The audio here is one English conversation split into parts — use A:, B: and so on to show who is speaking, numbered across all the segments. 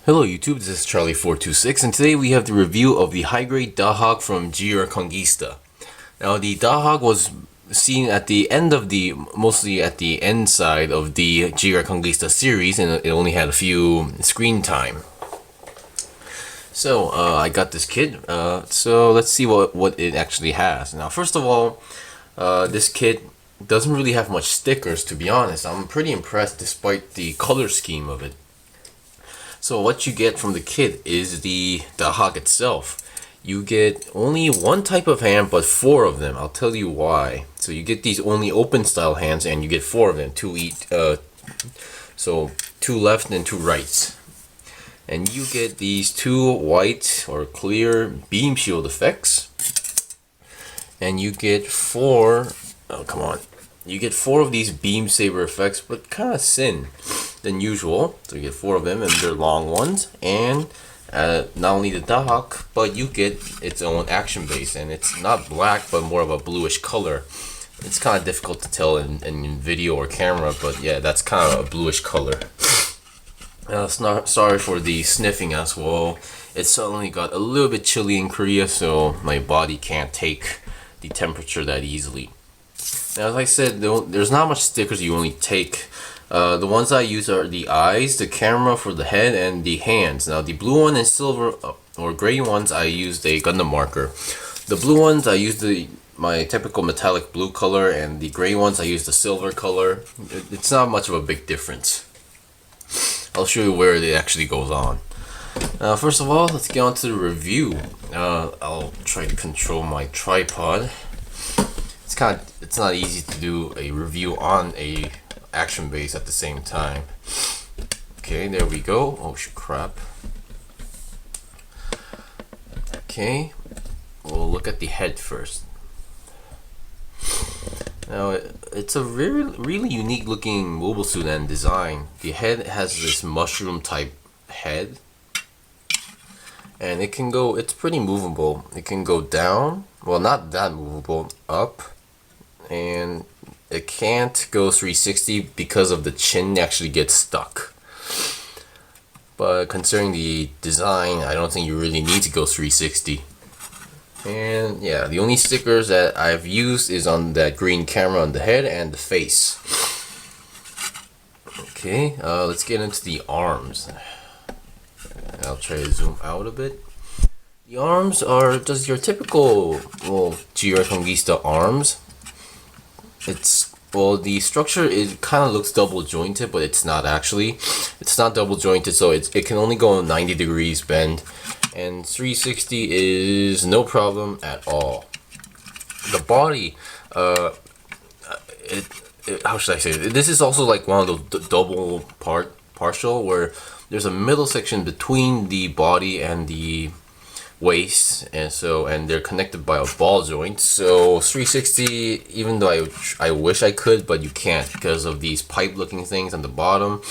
A: Hello YouTube, this is Charlie426 and today we have the review of the high-grade Dahack from G-Reconguista. Now the Dahack was seen at the end of mostly at the end side of the G-Reconguista series, and it only had a few screen time. So I got this kit, so let's see what it actually has. Now first of all, this kit doesn't really have much stickers, to be honest. I'm pretty impressed despite the color scheme of it. So what you get from the kit is the Dahack itself. You get only one type of hand, but four of them. I'll tell you why. So you get these only open style hands, and you get four of them. So two left and two rights. And you get these two white or clear beam shield effects. And you get four. Oh come on! You get four of these beam saber effects, but kind of thin than usual. So you get four of them, and they're long ones. And not only the Dahack, but you get its own action base, and it's not black, but more of a bluish color. It's kind of difficult to tell in video or camera, but yeah, that's kind of a bluish color. Sorry for the sniffing as well. It suddenly got a little bit chilly in Korea, so my body can't take the temperature that easily. Now, as I said, there's not much stickers you only take. The ones I use are the eyes, the camera for the head, and the hands. Now, the blue one and silver or gray ones, I used a Gundam marker. The blue ones, I used my typical metallic blue color, and the gray ones, I used the silver color. It's not much of a big difference. I'll show you where it actually goes on. First of all, let's get on to the review. I'll try to control my tripod. It's not easy to do a review on a action base at the same time. Okay, there we go. Oh crap. Okay, we'll look at the head first. Now it's a really unique looking mobile suit and design. The head has this mushroom type head, and it's pretty movable. It can go down, well, not that movable, up, and it can't go 360 because of the chin actually gets stuck. But considering the design, I don't think you really need to go 360. And yeah, the only stickers that I've used is on that green camera on the head and the face. Okay, let's get into the arms. I'll try to zoom out a bit. The arms are just your typical, well, G-Reconguista arms. The structure kind of looks double jointed, but it's not actually. It's not double jointed, so it can only go 90 degrees bend, and 360 is no problem at all. The body, how should I say it? This is also like one of those double partial where there's a middle section between the body and the waist, and they're connected by a ball joint. So 360, even though I wish I could, but you can't because of these pipe looking things on the bottom,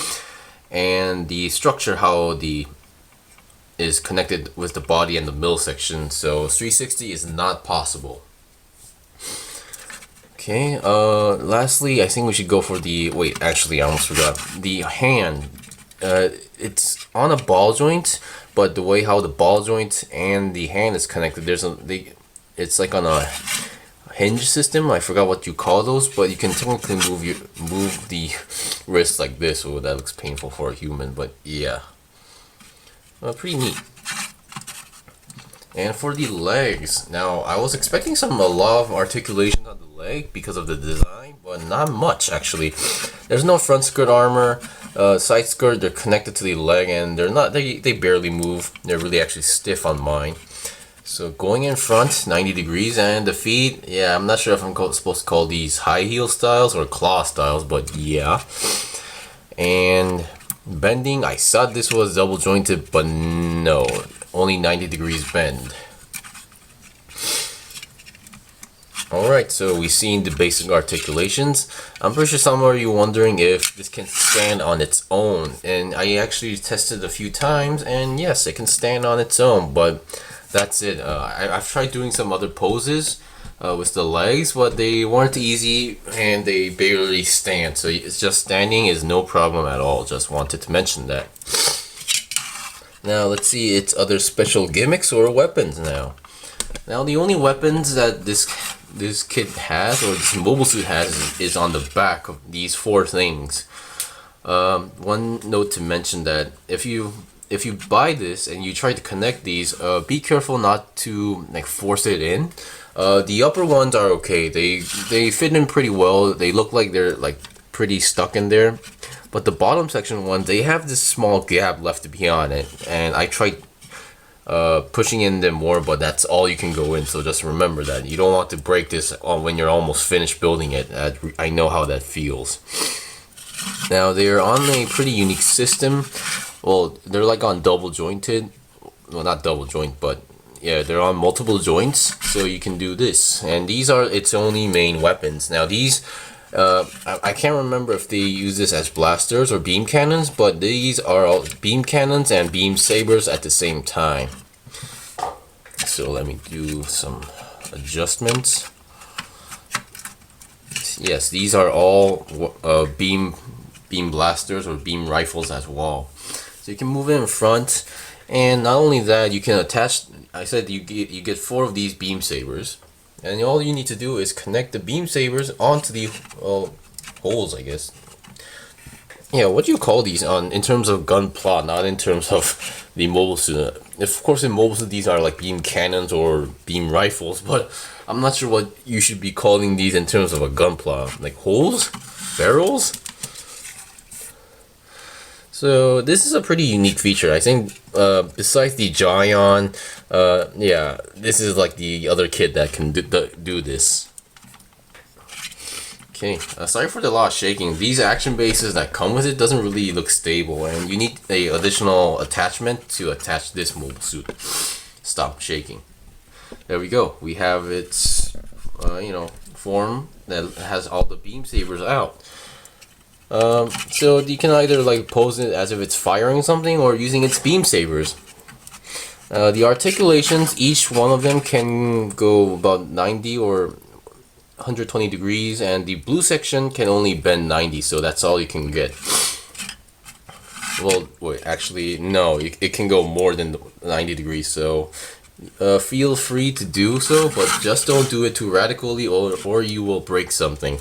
A: and the structure how is connected with the body and the middle section. So 360 is not possible. Okay, lastly, I think we should go for actually I almost forgot. The hand, it's on a ball joint, but the way how the ball joint and the hand is connected, it's like on a hinge system. I forgot what you call those, but you can technically move the wrist like this. Oh, that looks painful for a human, but yeah, pretty neat. And for the legs, now I was expecting a lot of articulation on the leg because of the design, but not much actually. There's no front skirt armor. Side skirt, they're connected to the leg, and they barely move. They're really actually stiff on mine. So going in front, 90 degrees, and the feet, yeah, I'm not sure if I'm supposed to call these high heel styles or claw styles, but yeah. And bending, I thought this was double jointed, but no, only 90 degrees bend. Alright, so we've seen the basic articulations. I'm pretty sure some of you are wondering if this can stand on its own, and I actually tested a few times, and yes, it can stand on its own, but that's it. I've tried doing some other poses with the legs, but they weren't easy and they barely stand, so it's just standing is no problem at all. Just wanted to mention that. Now let's see its other special gimmicks or weapons now. Now the only weapons that this kit has, or this mobile suit has, is on the back of these four things. One note to mention that if you buy this and you try to connect these, be careful not to like force it in. The upper ones are okay. They fit in pretty well. They look like they're like pretty stuck in there. But the bottom section ones, they have this small gap left behind it, and I tried pushing in them more, but that's all you can go in. So just remember that you don't want to break this when you're almost finished building it. I know how that feels. Now they're on a pretty unique system. Well, they're like on double jointed. Well, not double joint, but yeah, they're on multiple joints. So you can do this, and these are its only main weapons. Now these. I can't remember if they use this as blasters or beam cannons, but these are all beam cannons and beam sabers at the same time. So let me do some adjustments. Yes, these are all beam blasters or beam rifles as well. So you can move it in front, and not only that, you can attach. I said you get 4 of these beam sabers. And all you need to do is connect the beam sabers onto the holes, I guess. Yeah, what do you call these in terms of gun plot, not in terms of the mobile suit. Of course, in mobile suit, these are like beam cannons or beam rifles, but I'm not sure what you should be calling these in terms of a gun plot. Like holes? Barrels? So this is a pretty unique feature. I think besides the Gion, yeah, this is like the other kit that can do this. Okay, sorry for the lot of shaking. These action bases that come with it doesn't really look stable, and you need a additional attachment to attach this mobile suit. Stop shaking. There we go. We have its form that has all the beam sabers out. So you can either like pose it as if it's firing something or using its beam sabers. The articulations, each one of them can go about 90 or 120 degrees, and the blue section can only bend 90, so that's all you can get. Well, wait, actually, no, it can go more than 90 degrees, so feel free to do so, but just don't do it too radically or you will break something.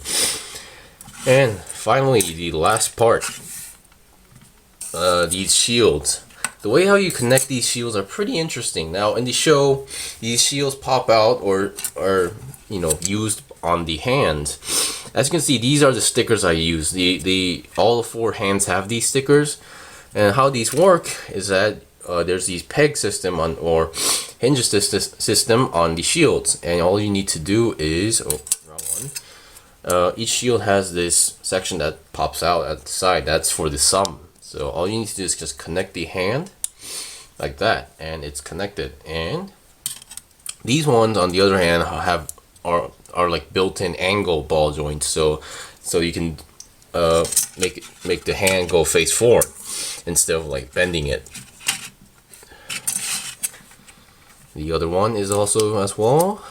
A: And finally, the last part, these shields. The way how you connect these shields are pretty interesting. Now in the show, these shields pop out or are used on the hands. As you can see, these are the stickers I use. All 4 hands have these stickers, and how these work is that there's these peg system or hinge system on the shields, and all you need to do is wrong one. Each shield has this section that pops out at the side. That's for the sum. So all you need to do is just connect the hand like that, and it's connected. And these ones, on the other hand, are like built-in angle ball joints. So you can make the hand go face forward instead of like bending it. The other one is also as well.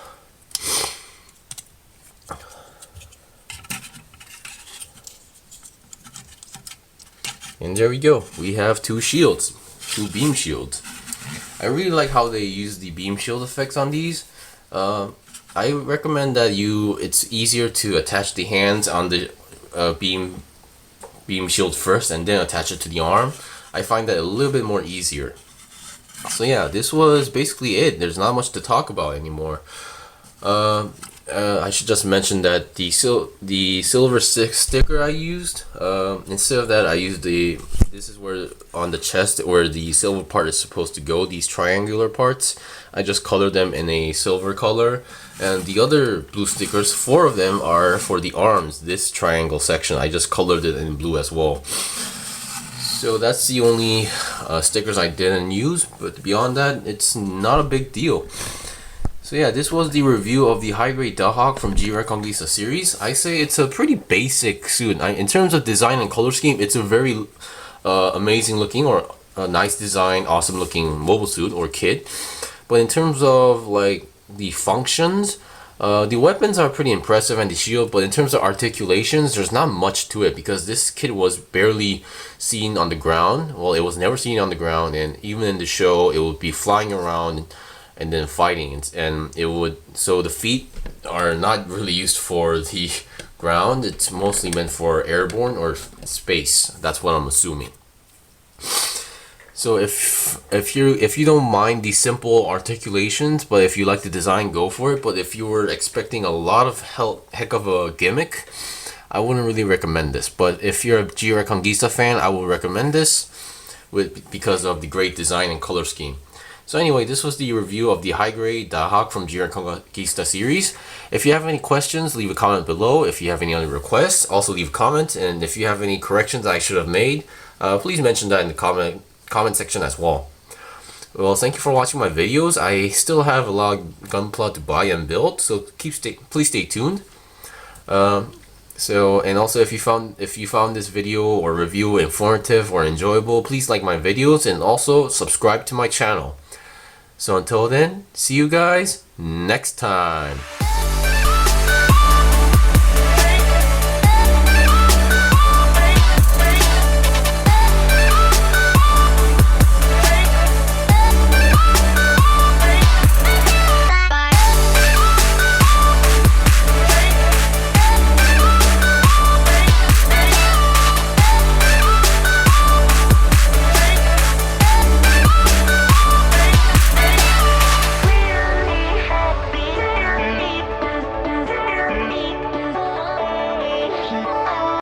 A: And there we go. We have 2 shields, 2 beam shields. I really like how they use the beam shield effects on these. I recommend that it's easier to attach the hands on the beam shield first and then attach it to the arm. I find that a little bit more easier. So yeah, this was basically it. There's not much to talk about anymore. I should just mention that the silver sticker I used, instead of that I used this is where on the chest where the silver part is supposed to go, these triangular parts. I just colored them in a silver color, and the other blue stickers, 4 of them are for the arms. This triangle section, I just colored it in blue as well. So that's the only stickers I didn't use, but beyond that, it's not a big deal. So yeah, this was the review of the high-grade Dahack from G-Reconguista series. I say it's a pretty basic suit. In terms of design and color scheme, it's a very amazing looking or a nice design, awesome looking mobile suit or kit. But in terms of like the functions, The weapons are pretty impressive and the shield, but in terms of articulations, there's not much to it because this kit was barely seen on the ground. Well, it was never seen on the ground, and even in the show, it would be flying around and then fighting, and it would. So the feet are not really used for the ground. It's mostly meant for airborne or space. That's what I'm assuming. So if you don't mind the simple articulations, but if you like the design, go for it. But if you were expecting a lot of heck of a gimmick, I wouldn't really recommend this. But if you're a G-Reconguista fan, I will recommend this because of the great design and color scheme. So anyway, this was the review of the high-grade Dahack from G-Reconguista series. If you have any questions, leave a comment below. If you have any other requests, also leave a comment. And if you have any corrections I should have made, please mention that in the comment section as well. Well, thank you for watching my videos. I still have a lot of Gunpla to buy and build, so please stay tuned. And also if you found this video or review informative or enjoyable, please like my videos and also subscribe to my channel. So until then, see you guys next time.